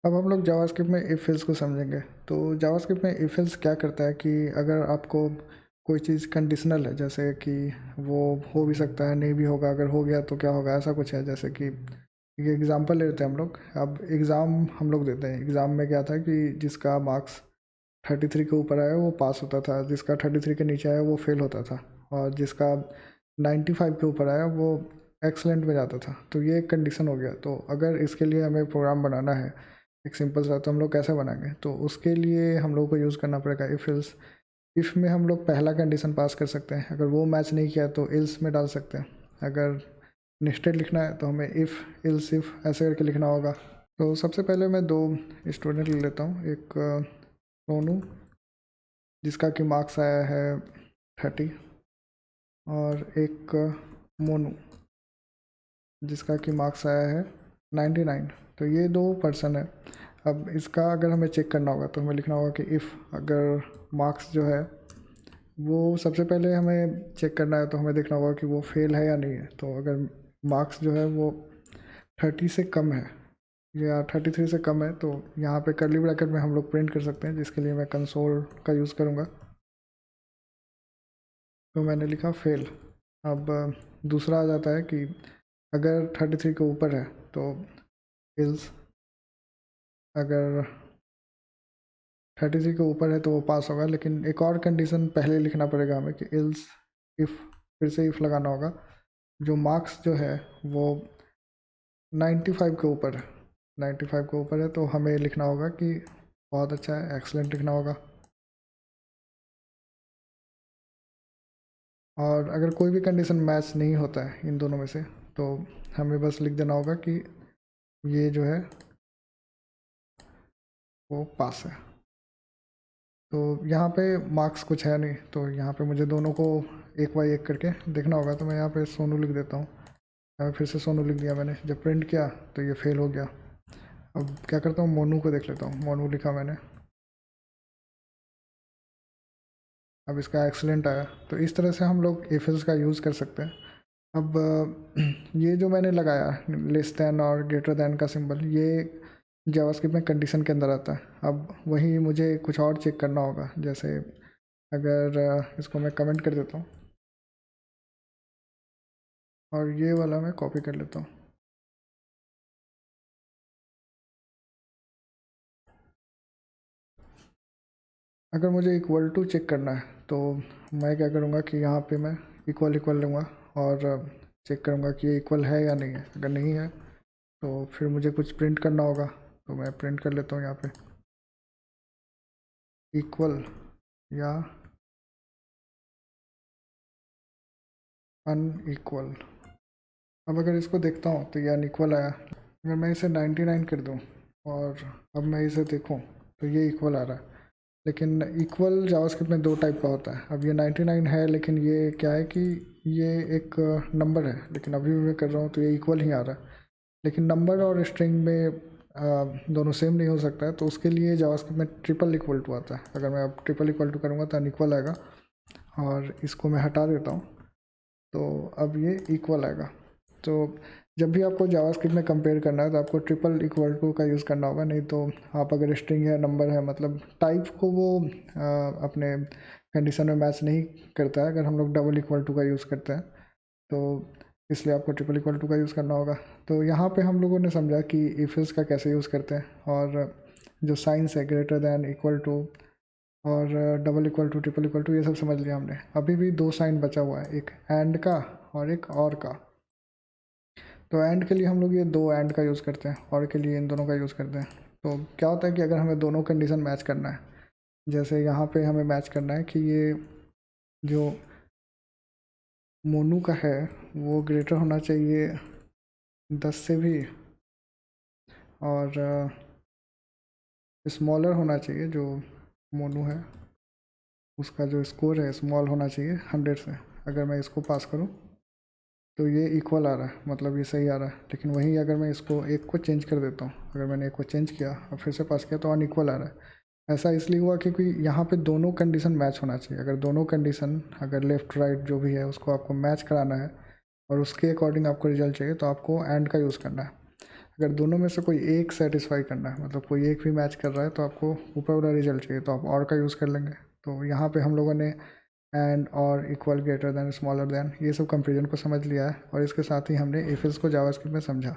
अब हम लोग जावास्क्रिप्ट में इफ एल्स को समझेंगे। तो जावास्क्रिप्ट में इफ एल्स क्या करता है कि अगर आपको कोई चीज़ कंडीशनल है, जैसे कि वो हो भी सकता है नहीं भी होगा, अगर हो गया तो क्या होगा, ऐसा कुछ है। जैसे कि एक एग्जांपल लेते हैं हम लोग। अब एग्ज़ाम हम लोग देते हैं, एग्ज़ाम में क्या था कि जिसका मार्क्स 33 के ऊपर आया वो पास होता था, जिसका 33 के नीचे आया वो फेल होता था, और जिसका 95 के ऊपर आया वो एक्सलेंट में जाता था। तो ये एक कंडीशन हो गया। तो अगर इसके लिए हमें प्रोग्राम बनाना है एक सिंपल सा, तो हम लोग कैसे बनाएंगे? तो उसके लिए हम लोग को यूज़ करना पड़ेगा इफ़ एल्स। इफ़ में हम लोग पहला कंडीशन पास कर सकते हैं, अगर वो मैच नहीं किया तो एल्स में डाल सकते हैं। अगर नेस्टेड लिखना है तो हमें इफ़ एल्स इफ़ ऐसे करके लिखना होगा। तो सबसे पहले मैं दो स्टूडेंट ले लेता हूँ। एक सोनू, जिसका कि मार्क्स आया है 30, और एक मोनू, जिसका कि मार्क्स आया है 99। तो ये दो पर्सन है। अब इसका अगर हमें चेक करना होगा तो हमें लिखना होगा कि इफ़ अगर मार्क्स जो है वो सबसे पहले हमें चेक करना है, तो हमें देखना होगा कि वो फेल है या नहीं है। तो अगर मार्क्स जो है वो 30 से कम है या 33 से कम है, तो यहाँ पे कर्ली ब्रैकेट में हम लोग प्रिंट कर सकते हैं, जिसके लिए मैं कंसोल का यूज़ करूँगा। तो मैंने लिखा फेल। अब दूसरा आ जाता है कि अगर 33 के ऊपर है तो इल्स, अगर 33 के ऊपर है तो वो पास होगा। लेकिन एक और कंडीशन पहले लिखना पड़ेगा हमें कि इल्स इफ़, फिर से इफ़ लगाना होगा, जो मार्क्स जो है वो 95 के ऊपर है। 95 के ऊपर है तो हमें लिखना होगा कि बहुत अच्छा है, एक्सलेंट लिखना होगा। और अगर कोई भी कंडीशन मैच नहीं होता है इन दोनों में से, तो हमें बस लिख देना होगा कि ये जो है वो पास है। तो यहाँ पे मार्क्स कुछ है नहीं, तो यहाँ पे मुझे दोनों को एक बाई एक करके देखना होगा। तो मैं यहाँ पे सोनू लिख देता हूँ। फिर से सोनू लिख दिया मैंने। जब प्रिंट किया तो ये फेल हो गया। अब क्या करता हूँ, मोनू को देख लेता हूँ। मोनू लिखा मैंने, अब इसका एक्सलेंट आया। तो इस तरह से हम लोग इफ एल्स का यूज़ कर सकते हैं। अब ये जो मैंने लगाया लेस दैन और ग्रेटर दैन का सिंबल, ये जावास्क्रिप्ट में कंडीशन के अंदर आता है। अब वही मुझे कुछ और चेक करना होगा। जैसे अगर इसको मैं कमेंट कर देता हूँ और ये वाला मैं कॉपी कर लेता हूँ। अगर मुझे इक्वल टू चेक करना है तो मैं क्या करूँगा कि यहाँ पे मैं इक्वल इक्वल लूँगा और चेक करूँगा कि ये इक्वल है या नहीं है। अगर नहीं है तो फिर मुझे कुछ प्रिंट करना होगा। तो मैं प्रिंट कर लेता हूँ यहाँ पे इक्वल या अनइक्वल। अब अगर इसको देखता हूँ तो ये अनइक्वल आया। अगर मैं इसे 99 कर दूँ और अब मैं इसे देखूँ तो ये इक्वल आ रहा है। लेकिन इक्वल जावास्क्रिप्ट में दो टाइप का होता है। अब ये 99 है, लेकिन ये क्या है कि ये एक नंबर है, लेकिन अभी भी मैं कर रहा हूँ तो ये इक्वल ही आ रहा है। लेकिन नंबर और स्ट्रिंग में दोनों सेम नहीं हो सकता है। तो उसके लिए जावास्क्रिप्ट में ट्रिपल इक्वल टू आता है। अगर मैं अब ट्रिपल इक्वल टू करूँगा तो अनइक्वल आएगा, और इसको मैं हटा देता हूँ तो अब ये इक्वल आएगा। तो जब भी आपको जावास्क्रिप्ट में कंपेयर करना है तो आपको ट्रिपल इक्वल टू का यूज़ करना होगा। नहीं तो आप अगर स्ट्रिंग है, नंबर है, मतलब टाइप को वो अपने कंडीशन में मैच नहीं करता है अगर हम लोग डबल इक्वल टू का यूज़ करते हैं। तो इसलिए आपको ट्रिपल इक्वल टू का यूज़ करना होगा। तो यहाँ पे हम लोगों ने समझा कि इफ एल्स का कैसे यूज़ करते हैं, और जो साइंस है ग्रेटर दैन, इक्वल टू और double equal to, triple equal to, ये सब समझ लिया हमने। अभी भी दो साइन बचा हुआ है, एक एंड का और एक और का। तो एंड के लिए हम लोग ये दो एंड का यूज़ करते हैं, और के लिए इन दोनों का यूज़ करते हैं। तो क्या होता है कि अगर हमें दोनों कंडीशन मैच करना है, जैसे यहाँ पे हमें मैच करना है कि ये जो मोनू का है वो ग्रेटर होना चाहिए 10 से भी, और स्मॉलर होना चाहिए, जो मोनू है उसका जो स्कोर है स्मॉल होना चाहिए 100 से। अगर मैं इसको पास करूँ तो ये इक्वल आ रहा है, मतलब ये सही आ रहा है। लेकिन वहीं अगर मैं इसको एक को चेंज कर देता हूँ, अगर मैंने एक को चेंज किया और फिर से पास किया तो अनइक्वल आ रहा है। ऐसा इसलिए हुआ क्योंकि यहाँ पे दोनों कंडीशन मैच होना चाहिए। अगर दोनों कंडीशन, अगर लेफ़्ट राइट जो भी है उसको आपको मैच कराना है और उसके अकॉर्डिंग आपको रिजल्ट चाहिए, तो आपको एंड का यूज़ करना है। अगर दोनों में से कोई एक सेटिस्फाई करना है, मतलब कोई एक भी मैच कर रहा है, तो आपको ऊपर वाला रिजल्ट चाहिए, तो आप और का यूज़ कर लेंगे। तो यहाँ पे हम लोगों ने एंड और equal, greater than, smaller than, ये सब कंपेरिजन को समझ लिया है, और इसके साथ ही हमने इफ एल्स को जावास्क्रिप्ट में समझा।